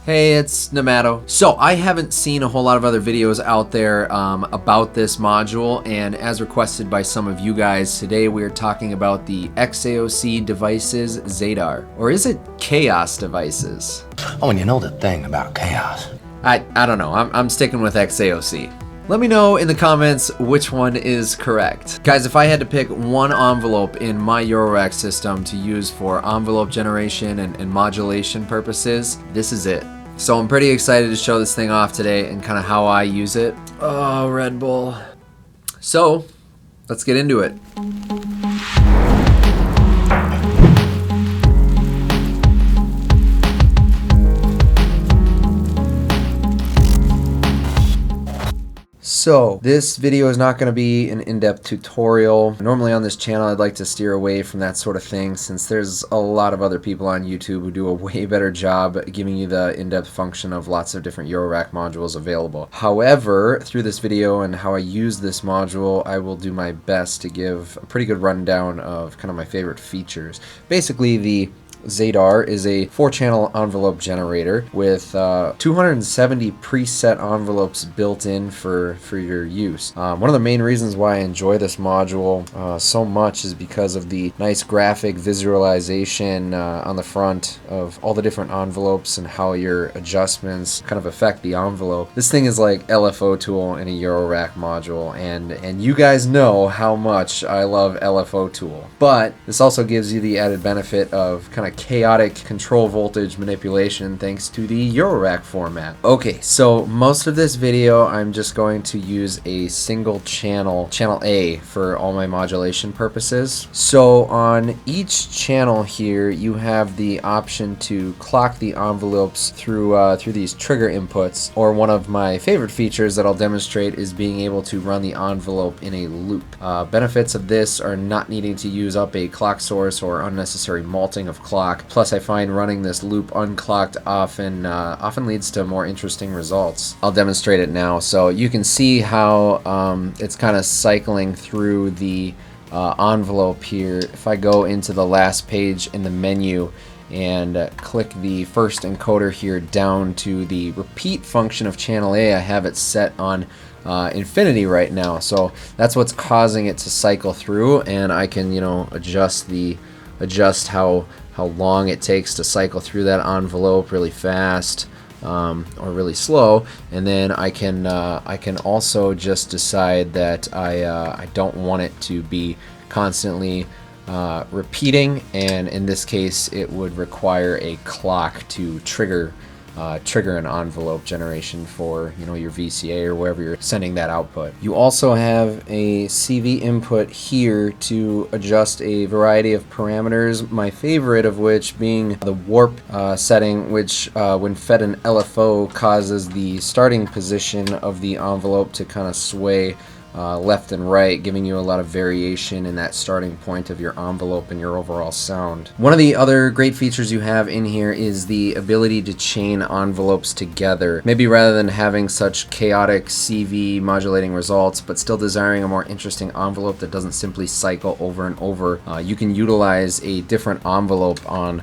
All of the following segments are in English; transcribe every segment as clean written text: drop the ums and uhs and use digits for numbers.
Hey, it's Nemato. So I haven't seen a whole lot of other videos out there about this module, and as requested by some of you guys, today we are talking about the XAOC Devices Zadar. Or is it XAOC Devices? Oh, and you know the thing about chaos. I don't know. I'm sticking with XAOC. Let me know in the comments which one is correct. Guys, if I had to pick one envelope in my Eurorack system to use for envelope generation and modulation purposes, this is it. So I'm pretty excited to show this thing off today and kind of how I use it. Oh, Red Bull. So, let's get into it. So this video is not going to be an in-depth tutorial. Normally on this channel I'd like to steer away from that sort of thing, since there's a lot of other people on YouTube who do a way better job giving you the in-depth function of lots of different Eurorack modules available. However, through this video and how I use this module, I will do my best to give a pretty good rundown of kind of my favorite features. Basically, the Zadar is a 4-channel envelope generator with 270 preset envelopes built in for your use. One of the main reasons why I enjoy this module so much is because of the nice graphic visualization on the front of all the different envelopes and how your adjustments kind of affect the envelope. This thing is like LFO tool in a Eurorack module, and you guys know how much I love LFO tool. But this also gives you the added benefit of kind of chaotic control voltage manipulation thanks to the Eurorack format. Okay, so most of this video I'm just going to use a single channel, channel A, for all my modulation purposes. So on each channel here you have the option to clock the envelopes through these trigger inputs, or one of my favorite features that I'll demonstrate is being able to run the envelope in a loop. Benefits of this are not needing to use up a clock source or unnecessary malting of clock. Plus, I find running this loop unclocked often leads to more interesting results. I'll demonstrate it now. So you can see how it's kind of cycling through the envelope here. If I go into the last page in the menu and click the first encoder here down to the repeat function of channel A, I have it set on infinity right now. So that's what's causing it to cycle through, and I can, you know, adjust how long it takes to cycle through that envelope, really fast or really slow. And then I can also just decide that I don't want it to be constantly repeating, and in this case it would require a clock to trigger an envelope generation for, you know, your VCA or wherever you're sending that output. You also have a CV input here to adjust a variety of parameters, my favorite of which being the warp setting, which when fed an LFO causes the starting position of the envelope to kind of sway left and right, giving you a lot of variation in that starting point of your envelope and your overall sound. One of the other great features you have in here is the ability to chain envelopes together. Maybe rather than having such chaotic CV modulating results, but still desiring a more interesting envelope that doesn't simply cycle over and over, you can utilize a different envelope on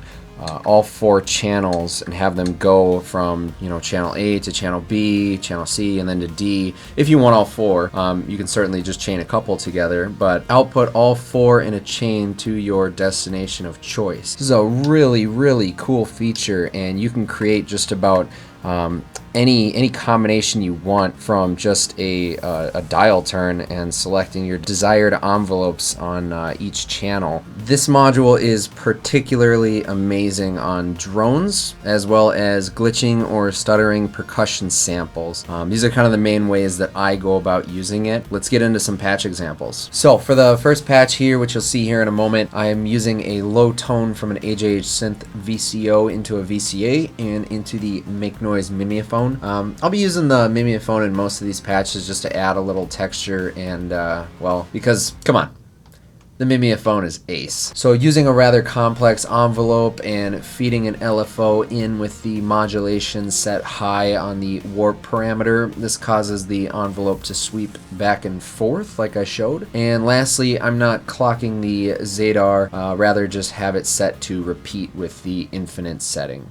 all 4 channels and have them go from, you know, channel A to channel B, channel C, and then to D. If you want all 4, you can certainly just chain a couple together, but output all 4 in a chain to your destination of choice. This is a really cool feature, and you can create just about any combination you want from just a dial turn and selecting your desired envelopes on each channel. This module is particularly amazing on drones, as well as glitching or stuttering percussion samples. These are kind of the main ways that I go about using it. Let's get into some patch examples. So for the first patch here, which you'll see here in a moment, I am using a low tone from an AJH Synth VCO into a VCA and into the Make Noise Mimeophone. I'll be using the Mimeophone in most of these patches just to add a little texture and, well, because, come on, the Mimeophone is ace. So using a rather complex envelope and feeding an LFO in with the modulation set high on the warp parameter, this causes the envelope to sweep back and forth like I showed. And lastly, I'm not clocking the Zadar, rather just have it set to repeat with the infinite setting.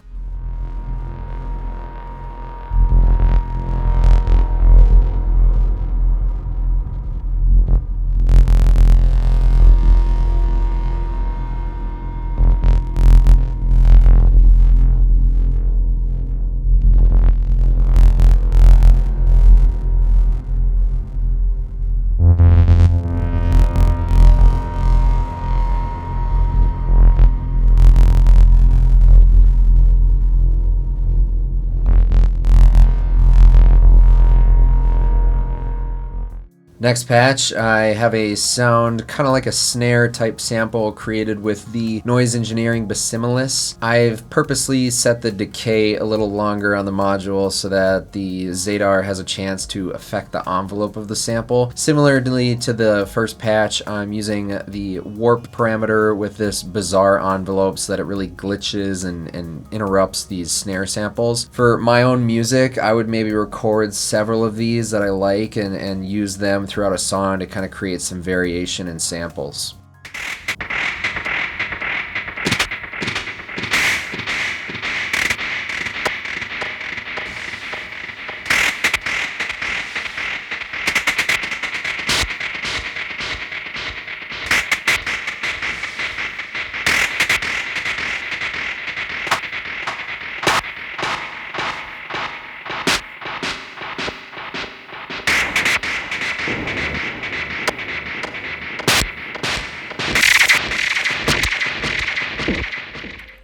Next patch, I have a sound kind of like a snare type sample created with the noise engineering Basimilis. I've purposely set the decay a little longer on the module so that the Zadar has a chance to affect the envelope of the sample. Similarly to the first patch, I'm using the warp parameter with this bizarre envelope so that it really glitches and interrupts these snare samples. For my own music, I would maybe record several of these that I like and use them throughout a song to kind of create some variation in samples.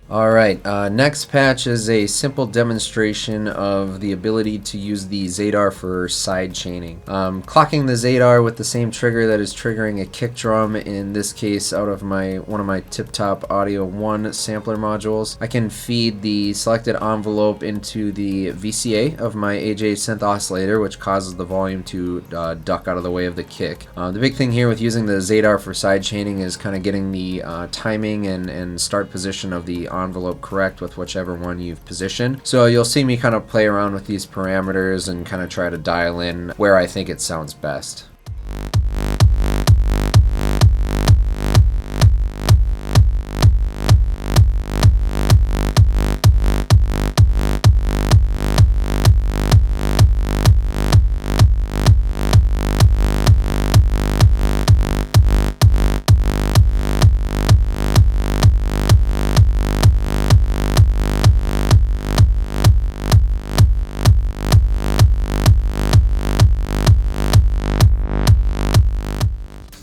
Alright, next patch is a simple demonstration of the ability to use the Zadar for side chaining. Clocking the Zadar with the same trigger that is triggering a kick drum, in this case out of one of my Tip Top Audio 1 sampler modules. I can feed the selected envelope into the VCA of my AJ synth oscillator, which causes the volume to duck out of the way of the kick. The big thing here with using the Zadar for side chaining is kind of getting the timing and start position of the envelope correct with whichever one you've positioned. So you'll see me kind of play around with these parameters and kind of try to dial in where I think it sounds best.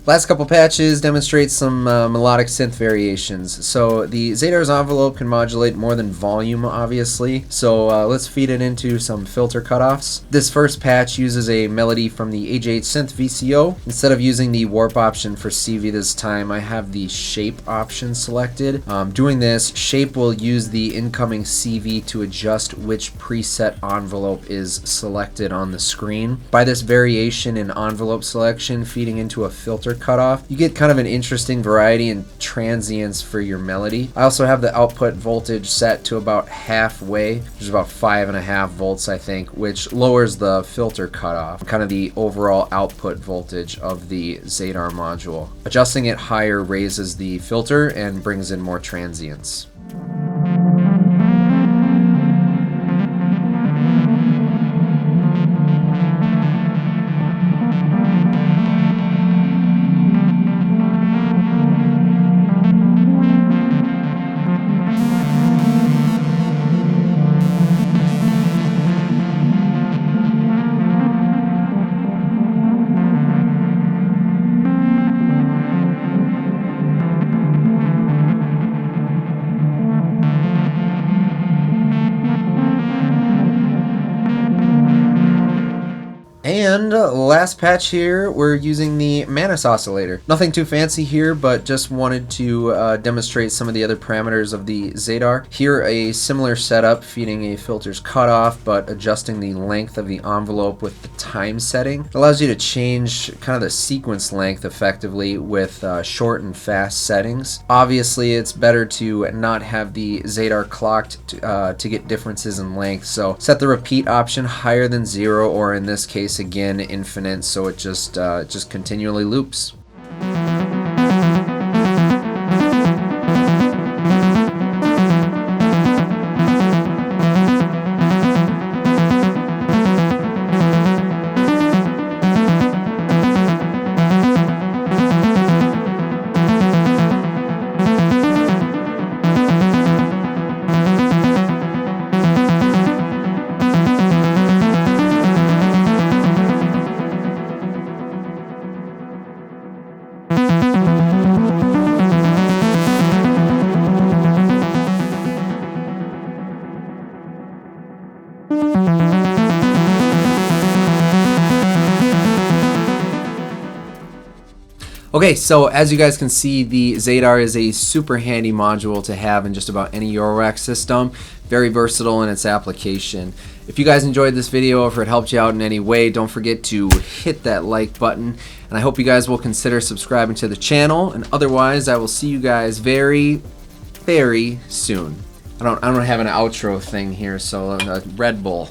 Last couple patches demonstrate some melodic synth variations. So the Zadar's envelope can modulate more than volume, obviously. So let's feed it into some filter cutoffs. This first patch uses a melody from the AJ Synth VCO. Instead of using the warp option for CV this time, I have the shape option selected. Doing this, shape will use the incoming CV to adjust which preset envelope is selected on the screen. By this variation in envelope selection feeding into a filter cutoff, you get kind of an interesting variety and transients for your melody. I also have the output voltage set to about halfway, which is about 5.5 volts I think, which lowers the filter cutoff, kind of the overall output voltage of the Zadar module. Adjusting it higher raises the filter and brings in more transients. And last patch here, we're using the Manus oscillator. Nothing too fancy here, but just wanted to demonstrate some of the other parameters of the Zadar. Here, a similar setup, feeding a filter's cutoff, but adjusting the length of the envelope with the time setting. It allows you to change kind of the sequence length effectively with short and fast settings. Obviously, it's better to not have the Zadar clocked to get differences in length, so set the repeat option higher than 0, or in this case again infinite, so it just continually loops. Okay, so as you guys can see, the Zadar is a super handy module to have in just about any Eurorack system. Very versatile in its application. If you guys enjoyed this video, or if it helped you out in any way, don't forget to hit that like button. And I hope you guys will consider subscribing to the channel. And otherwise, I will see you guys very, very soon. I don't have an outro thing here, so Red Bull.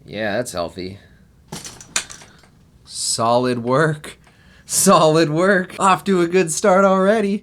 Yeah, that's healthy. Solid work. Solid work. Off to a good start already.